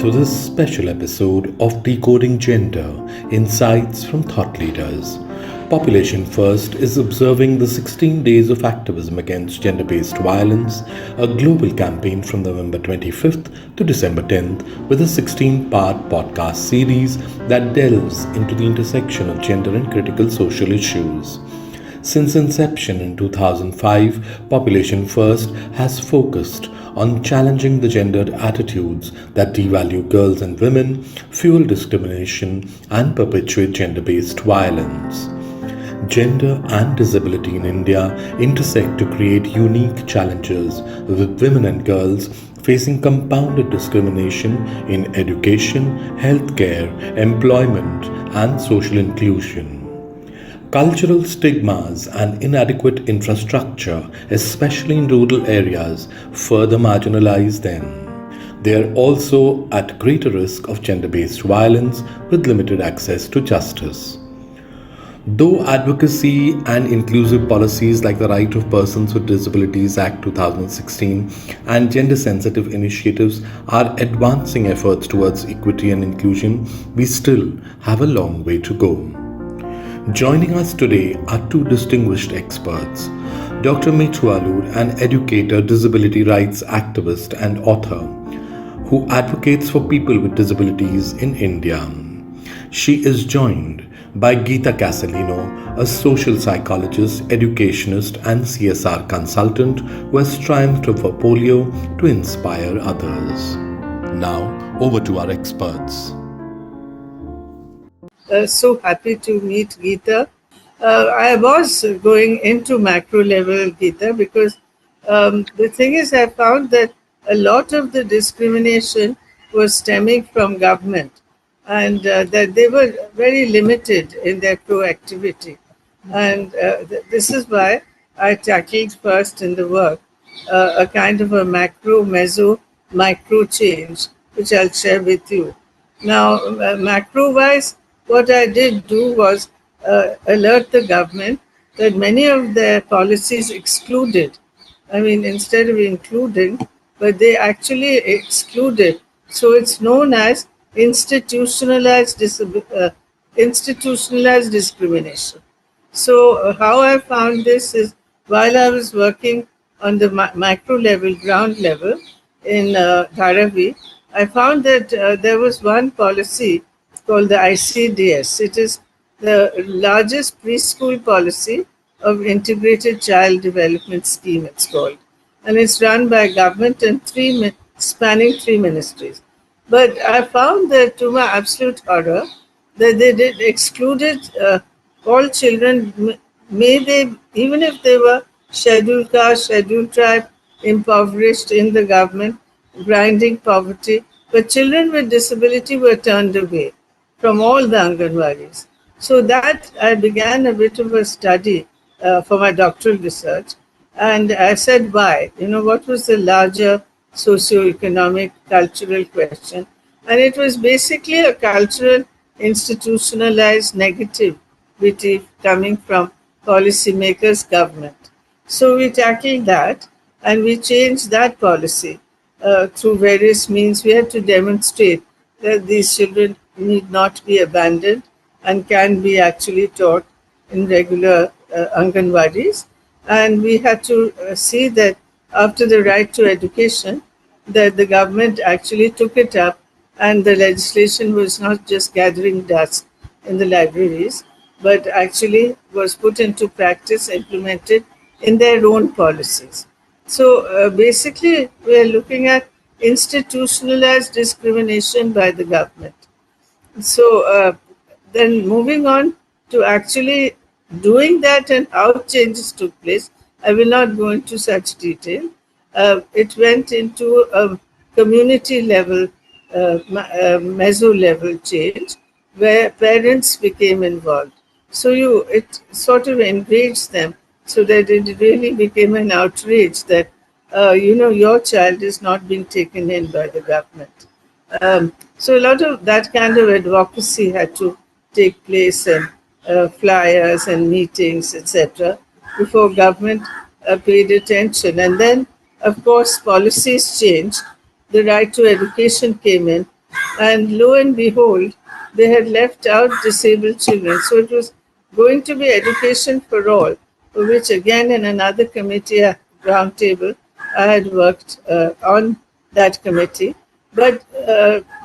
to this special episode of Decoding Gender Insights from Thought Leaders. Population First is observing the 16 days of activism against gender based violence, a global campaign from November 25th to December 10th, with a 16-part podcast series that delves into the intersection of gender and critical social issues. Since inception in 2005, Population First has focused on challenging the gendered attitudes that devalue girls and women, fuel discrimination, and perpetuate gender based violence. Gender and disability in India intersect to create unique challenges, with women and girls facing compounded discrimination in education, healthcare, employment, and social inclusion. Cultural stigmas and inadequate infrastructure, especially in rural areas, further marginalize them. They are also at greater risk of gender based violence with limited access to justice. Though advocacy and inclusive policies like the Right of Persons with Disabilities Act 2016 and gender sensitive initiatives are advancing efforts towards equity and inclusion, we still have a long way to go. Joining us today are two distinguished experts: Dr. Meetu Alur, an educator, disability rights activist, and author who advocates for people with disabilities in India. She is joined by Geeta Casalino, a social psychologist, educationist, and CSR consultant who has triumphed over polio to inspire others. Now, over to our experts. So happy to meet Geeta. I was going into macro level, Geeta, because the thing is, I found that a lot of the discrimination was stemming from government, and that they were very limited in their proactivity. And this is why I tackled first in the work a kind of a macro, meso, micro change, which I'll share with you. Now, macro wise, what I did do was alert the government that many of their policies excluded. I mean, instead of including, but they actually excluded. So it's known as institutionalized discrimination. So how I found this is while I was working on the micro level, ground level in Dharavi, I found that there was one policy called the ICDS. It is the largest preschool policy of Integrated Child Development Scheme, it's called. And it's run by government and spanning three ministries. But I found that, to my absolute horror, that they did excluded all children, may they, even if they were scheduled caste, scheduled tribe, impoverished in the government, grinding poverty, but children with disability were turned away from all the Anganwadis. So that I began a bit of a study for my doctoral research, and I said why, what was the larger socio-economic, cultural question. And it was basically a cultural, institutionalized negativity coming from policymakers, government. So we tackled that and we changed that policy through various means. We had to demonstrate that these children need not be abandoned and can be actually taught in regular Anganwadis. And we had to see that after the right to education, that the government actually took it up and the legislation was not just gathering dust in the libraries, but actually was put into practice, implemented in their own policies. So basically, we are looking at institutionalized discrimination by the government. So then moving on to actually doing that and how changes took place, I will not go into such detail. It went into a community level, meso level change, where parents became involved. So it sort of enraged them, so that it really became an outrage that your child is not being taken in by the government. So a lot of that kind of advocacy had to take place, and flyers and meetings, etc., before government paid attention. And then, of course, policies changed. The right to education came in, And lo and behold, they had left out disabled children. So it was going to be education for all, for which again in another committee, a round table, I had worked on that committee. But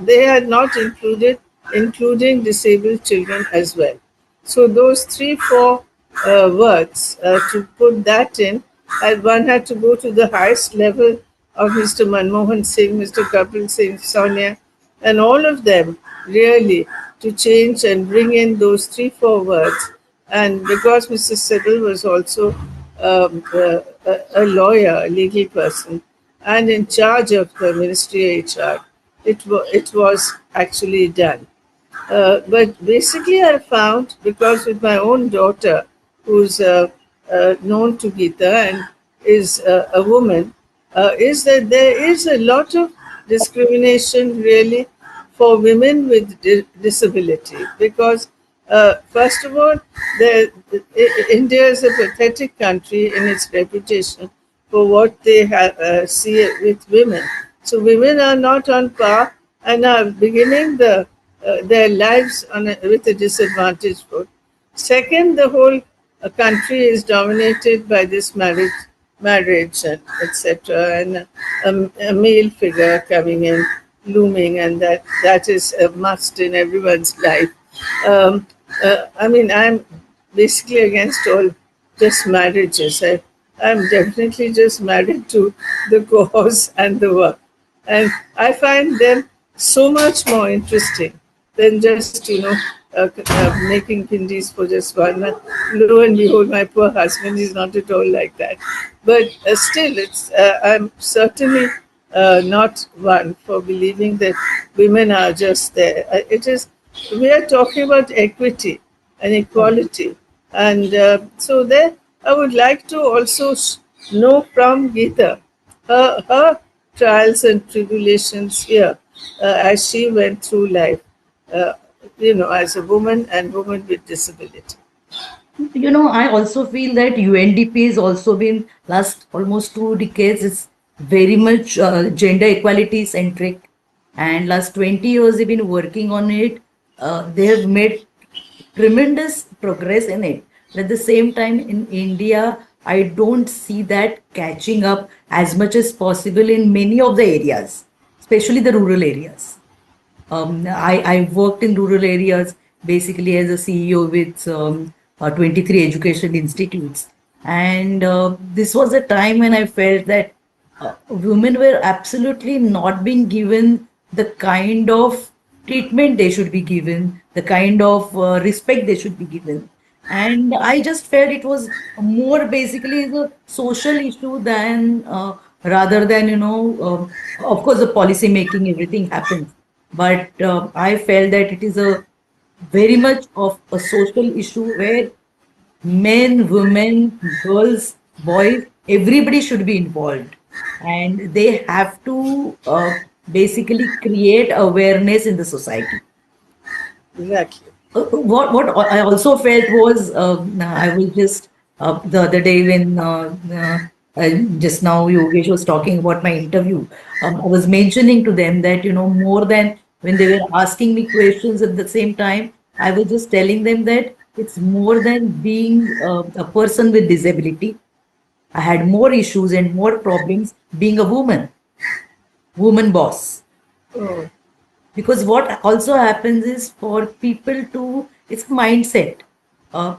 they had not included including disabled children as well. So those three, four words to put that in, and one had to go to the highest level of Mr. Manmohan Singh, Mr. Kapil Singh, Sonia, and all of them really to change and bring in those three, four words. And because Mr. Siddle was also a lawyer, a legal person, and in charge of the Ministry HR, it was actually done. But basically, I found because with my own daughter, who's known to Gita and is a woman, is that there is a lot of discrimination really for women with disability because first of all, India is a pathetic country in its reputation for what they see with women. So women are not on par and are beginning their lives with a disadvantaged foot. Second, the whole country is dominated by this marriage and etc. And a male figure coming in, looming, and that is a must in everyone's life. I mean, I'm basically against all just marriages. I'm definitely just married to the cause and the work. And I find them so much more interesting than just, making pindis for just one. Lo and behold, my poor husband is not at all like that. But still, I'm certainly not one for believing that women are just there. It is, we are talking about equity and equality. And so there, I would like to also know from Geeta her trials and tribulations here as she went through life, uh, as a woman and woman with disability. I also feel that UNDP has also been last almost 2 decades. It's very much gender equality centric, and last 20 years they've been working on it. They have made tremendous progress in it. But at the same time, in India, I don't see that catching up as much as possible in many of the areas, especially the rural areas. I worked in rural areas basically as a CEO with 23 education institutes. And this was a time when I felt that women were absolutely not being given the kind of treatment they should be given, the kind of respect they should be given. And I just felt it was more basically the social issue than rather than, of course, the policy making, everything happens. But I felt that it is a very much of a social issue where men, women, girls, boys, everybody should be involved. And they have to basically create awareness in the society. Exactly. What I also felt was I was just the other day when just now Yogesh was talking about my interview. I was mentioning to them that more than when they were asking me questions at the same time, I was just telling them that it's more than being a person with disability. I had more issues and more problems being a woman boss. Oh, Because what also happens is for people to, it's a mindset.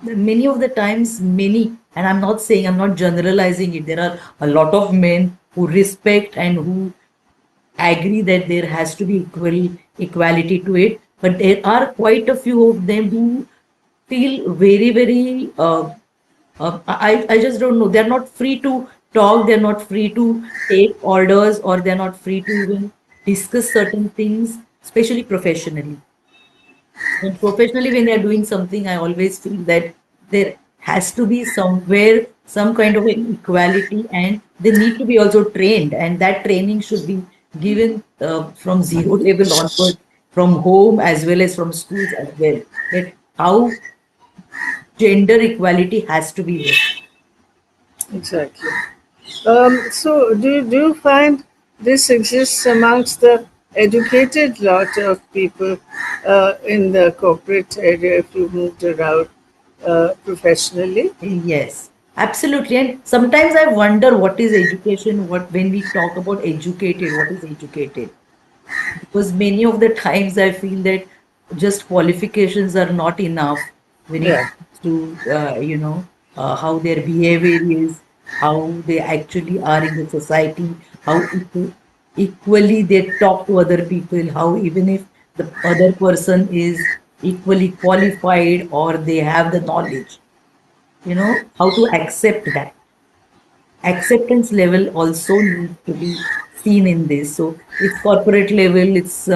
Many of the times, and I'm not generalizing it. There are a lot of men who respect and who agree that there has to be equality to it. But there are quite a few of them who feel very, very I just don't know. They're not free to talk, they're not free to take orders, or they're not free to even discuss certain things, especially professionally. And professionally, when they're doing something, I always feel that there has to be somewhere some kind of an equality, and they need to be also trained, and that training should be given from zero level onward, from home as well as from schools as well. That how gender equality has to be there. exactly. So, do you find this exists amongst the educated lot of people in the corporate area if you moved around professionally. Yes, absolutely. And sometimes I wonder what is education, what when we talk about educated, what is educated? Because many of the times I feel that just qualifications are not enough when it Yeah. comes to how their behavior is, how they actually are in the society, how equally they talk to other people, how even if the other person is equally qualified or they have the knowledge, how to accept that acceptance level also needs to be seen in this. So it's corporate level, it's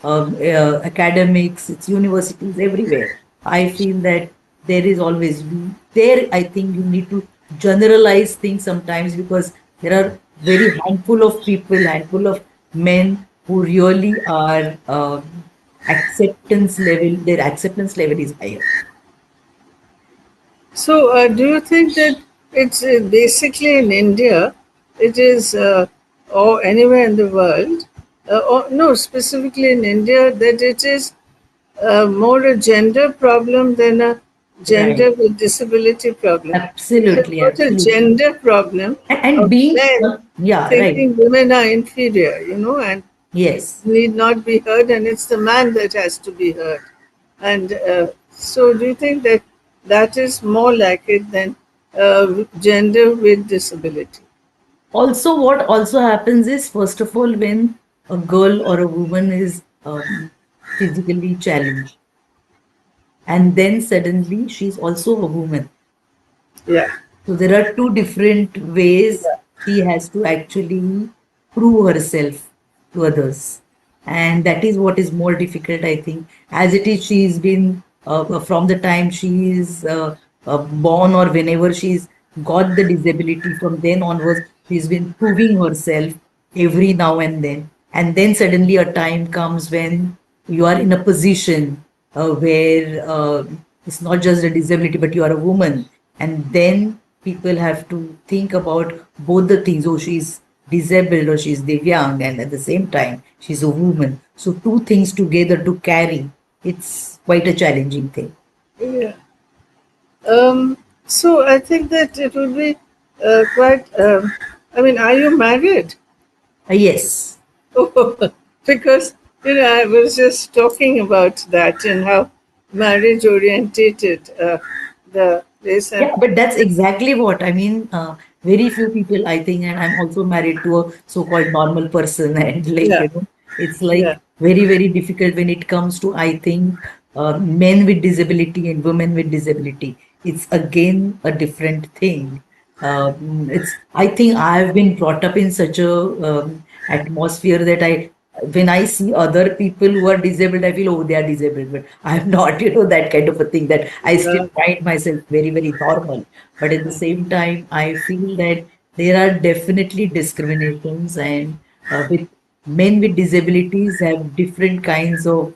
academics, it's universities everywhere. I feel that there is always there. I think you need to generalize things sometimes because there are very handful of people, handful of men who really are acceptance level. Their acceptance level is higher. So, do you think that it's basically in India, it is, or anywhere in the world, or no, specifically in India, that it is more a gender problem than a Right. gender with disability problem? It is Absolutely. not a Absolutely. gender problem And of being, men yeah, right. thinking women are inferior, and Yes. need not be heard, and it's the man that has to be heard. And so, do you think that that is more like it than gender with disability? Also, what also happens is, first of all, when a girl or a woman is physically challenged, and then suddenly she's also a woman. Yeah, So there are two different ways she has to actually prove herself to others. And that is what is more difficult, I think. As it is, she's been from the time she is born or whenever she's got the disability, from then onwards, she's been proving herself every now and then. And then suddenly a time comes when you are in a position where it's not just a disability, but you are a woman. And then people have to think about both the things. Oh, she's disabled or she's young, and at the same time, she's a woman. So, two things together to carry, it's quite a challenging thing. yeah. So I think that it would be quite. I mean, are you married? Yes. Because I was just talking about that and how marriage orientated the place, and Yeah, but that's exactly what I mean. Very few people, I think, and I'm also married to a so-called normal person, and yeah, it's yeah. like very, very difficult when it comes to, I think, men with disability and women with disability. It's again a different thing. I think I've been brought up in such a atmosphere that when I see other people who are disabled, I feel, oh, they are disabled, but I'm not, that kind of a thing that I still Yeah. find myself very, very normal. But at the same time, I feel that there are definitely discriminations, and with men with disabilities have different kinds of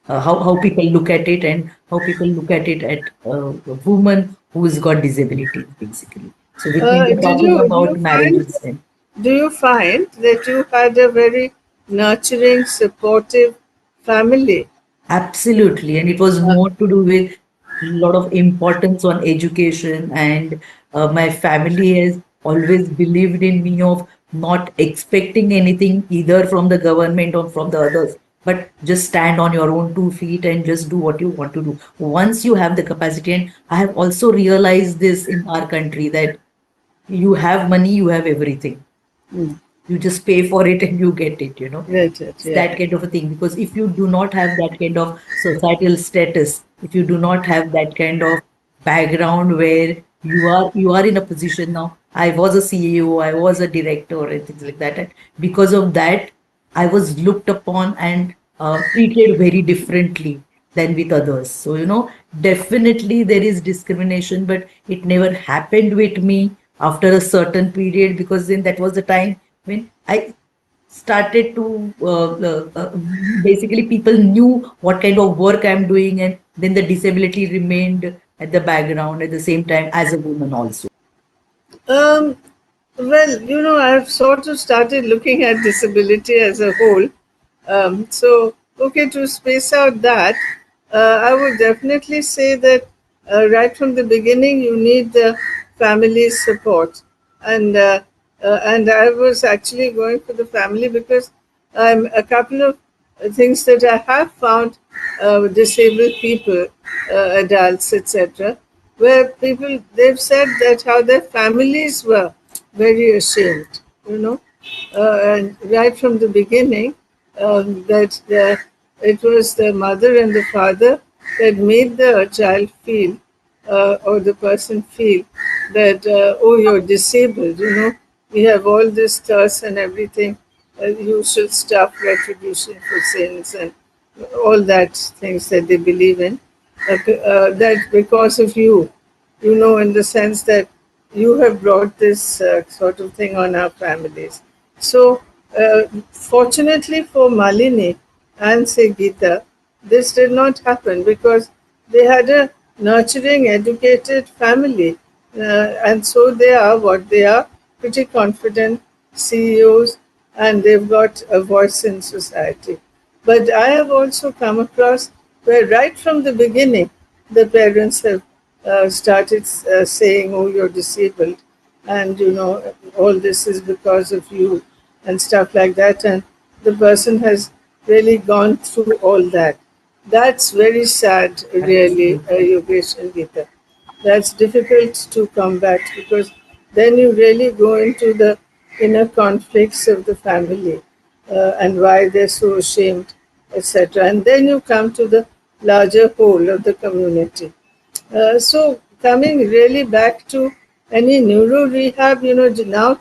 how people look at it and how people look at it at a woman who's got disabilities, basically. So with when we're Did talking you do about you find marriages, and do you find that you had a very nurturing, supportive family? absolutely, and it was more to do with a lot of importance on education, and my family has always believed in me of not expecting anything either from the government or from the others, but just stand on your own 2 feet and just do what you want to do. Once you have the capacity, and I have also realized this in our country that you have money, you have everything. Mm. You just pay for it and you get it. Right, right, It's yeah. that kind of a thing. Because if you do not have that kind of societal status, if you do not have that kind of background where you are in a position now. I was a CEO, I was a director and things like that. And because of that, I was looked upon and treated very differently than with others. So, definitely there is discrimination, but it never happened with me after a certain period, because then that was the time when I started to basically people knew what kind of work I'm doing, and then the disability remained at the background at the same time as a woman also. Um, well, I've sort of started looking at disability as a whole, Okay, to space out that, I would definitely say that right from the beginning, you need the family support, and I was actually going for the family because a couple of things that I have found disabled people, adults, etc., where people they've said that how their families were very ashamed, you know, and right from the beginning, it was the mother and the father that made the child feel, or the person feel, that oh, you're disabled, you know, we have all this thirst and everything, usual stuff, retribution for sins and all that things that they believe in, that because of you, you know, in the sense that you have brought this sort of thing on our families. So, fortunately for Malini and say Geeta, this did not happen because they had a nurturing, educated family, and so they are what they are, pretty confident CEOs, and they've got a voice in society. But I have also come across where right from the beginning, the parents have started saying, "Oh, you're disabled, and you know all this is because of you," and stuff like that, and the person has really gone through all that. That's very sad, really, Absolutely. Yogesh and Geeta. That's difficult to combat because then you really go into the inner conflicts of the family, and why they're so ashamed, etc. And then you come to the larger whole of the community. So coming really back to any neuro rehab, you know, now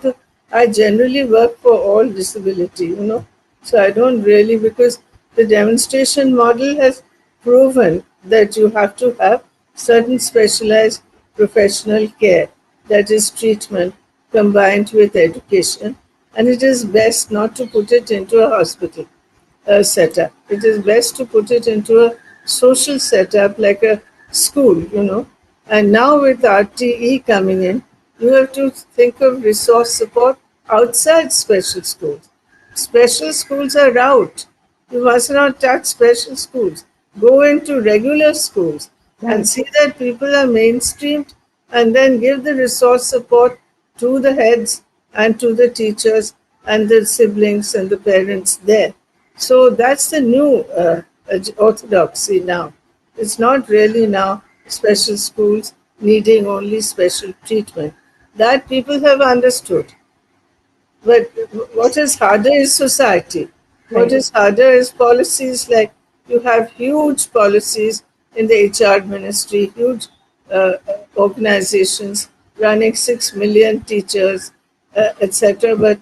I generally work for all disability, you know, so I don't really, because the demonstration model has proven that you have to have certain specialized professional care, that is treatment combined with education, and it is best not to put it into a hospital setup. It is best to put it into a social setup like a school, you know. And now with RTE coming in, you have to think of resource support outside special schools. Special schools are out. You must not touch special schools. Go into regular schools and Right. see that people are mainstreamed, and then give the resource support to the heads and to the teachers and the siblings and the parents there. So that's the new orthodoxy now. It's not really now special schools needing only special treatment. That people have understood. But what is harder is society. What Right. is harder is policies, like you have huge policies in the HR ministry, huge organizations running 6 million teachers, etc. But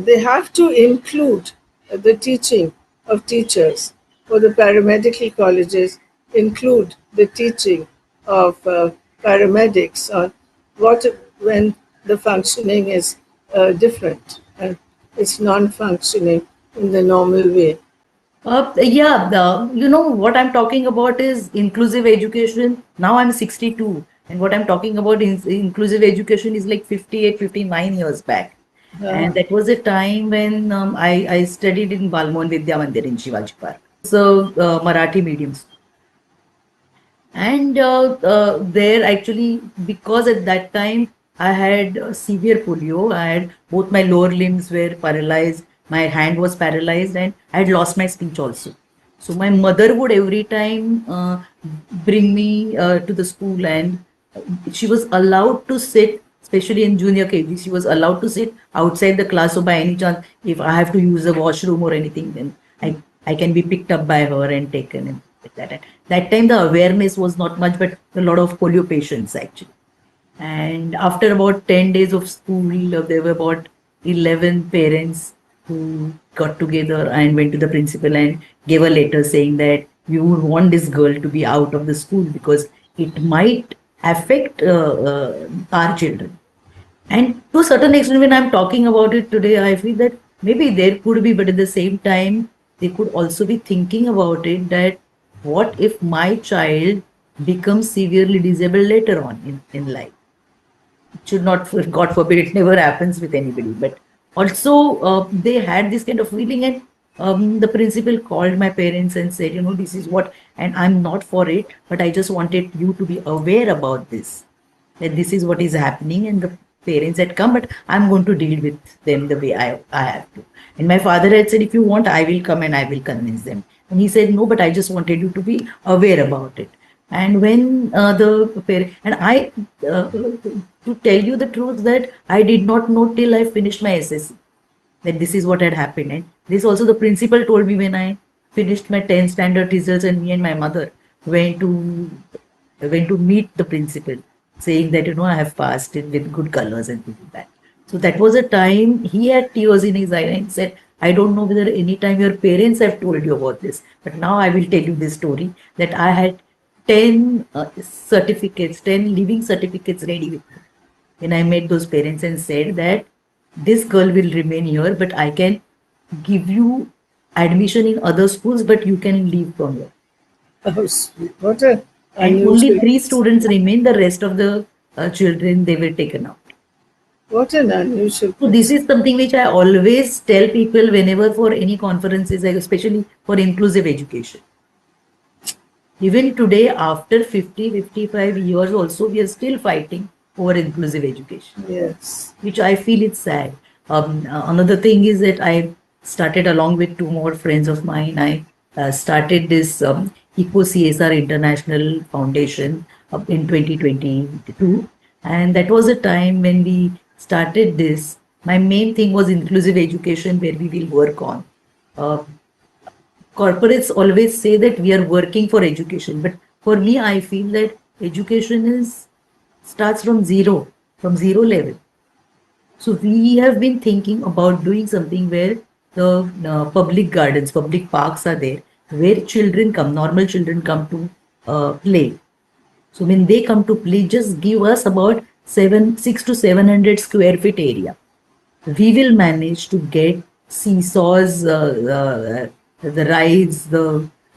they have to include the teaching of teachers for the paramedical colleges, include the teaching of paramedics on what when the functioning is different and it's non-functioning in the normal way. Yeah, you know what I'm talking about is inclusive education. Now I'm 62, and what I'm talking about is inclusive education is like 58, 59 years back. And Uh, that was a time when I studied in Balmon Vidya Mandir in Shivaji Park. So, Marathi medium. And there actually, because at that time I had severe polio, I had both my lower limbs were paralyzed, my hand was paralyzed, and I had lost my speech also. So my mother would every time bring me to the school, and she was allowed to sit, especially in junior KG, she was allowed to sit outside the class. So by any chance, if I have to use the washroom or anything, then I can be picked up by her and taken in like that. And that time the awareness was not much, but a lot of polio patients actually. And after about 10 days of school, there were about 11 parents who got together and went to the principal and gave a letter saying that we would want this girl to be out of the school because it might affect our children. And to a certain extent, when I'm talking about it today, I feel that maybe there could be, but at the same time, they could also be thinking about it that what if my child becomes severely disabled later on in life? It should not, God forbid, it never happens with anybody. But also, they had this kind of feeling, and the principal called my parents and said, this is what, and I'm not for it, but I just wanted you to be aware about this, that this is what is happening, and the parents had come, but I'm going to deal with them the way I have to. And my father had said, if you want, I will come and I will convince them. And he said, no, but I just wanted you to be aware about it. And when the parent, and I, to tell you the truth, that I did not know till I finished my SSC that this is what had happened. And this also the principal told me when I finished my 10th standard results, and me and my mother went to meet the principal, saying that I have passed it with good colors and things like that. So that was a time he had tears in his eye and said, I don't know whether any time your parents have told you about this, but now I will tell you this story, that I had 10 certificates, 10 living certificates ready with me when I met those parents and said that this girl will remain here, but I can give you admission in other schools, but you can leave from here. Oh, sweet. What a And only unusual, 3 students remain, the rest of the children, they were taken out. what an unusual So this principle. is something which I always tell people whenever for any conferences, like especially for inclusive education. Even today, after 50, 55 years also, we are still fighting over inclusive education, Yes. which I feel is sad. Another thing is that I started along with 2 more friends of mine. I started this Eco CSR International Foundation in 2022, and that was a time when we started this. My main thing was inclusive education, where we will work on. Uh, Corporates always say that we are working for education, but for me, I feel that education is starts from zero level. So we have been thinking about doing something where the public gardens, public parks are there, where children come, normal children come to play. So when they come to play, just give us about 6 to 700 square feet area. We will manage to get seesaws, the rides,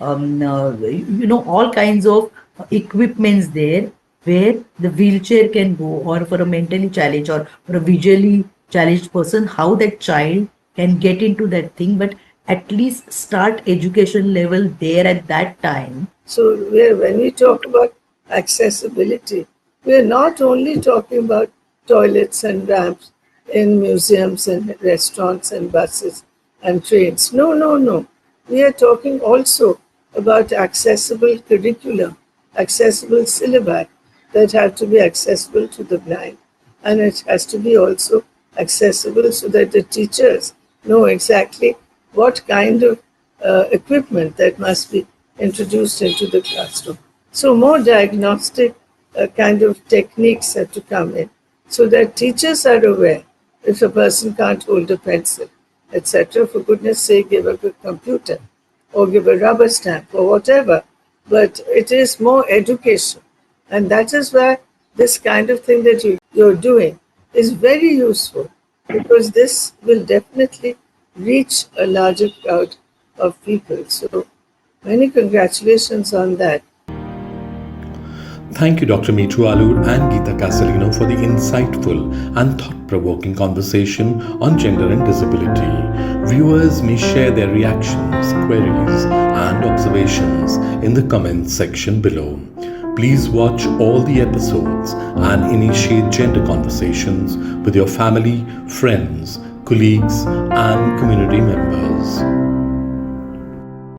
all kinds of equipments there, where the wheelchair can go, or for a mentally challenged or for a visually challenged person, how that child can get into that thing, but at least start education level there at that time. So when we talk about accessibility, we are not only talking about toilets and ramps in museums and restaurants and buses and trains. No, no, no. We are talking also about accessible curriculum, accessible syllabi that have to be accessible to the blind. And it has to be also accessible so that the teachers know exactly what kind of equipment that must be introduced into the classroom. So more diagnostic kind of techniques have to come in so that teachers are aware if a person can't hold a pencil, etc. For goodness sake, give a good computer or give a rubber stamp or whatever. But it is more education. And that is where this kind of thing that you're doing is very useful, because this will definitely reach a larger crowd of people. So many congratulations on that. Thank you, Dr. Mithu Alur and Geeta Casalino, for the insightful and thought provoking conversation on gender and disability. Viewers may share their reactions, queries, and observations in the comments section below. Please watch all the episodes and initiate gender conversations with your family, friends, colleagues, and community members.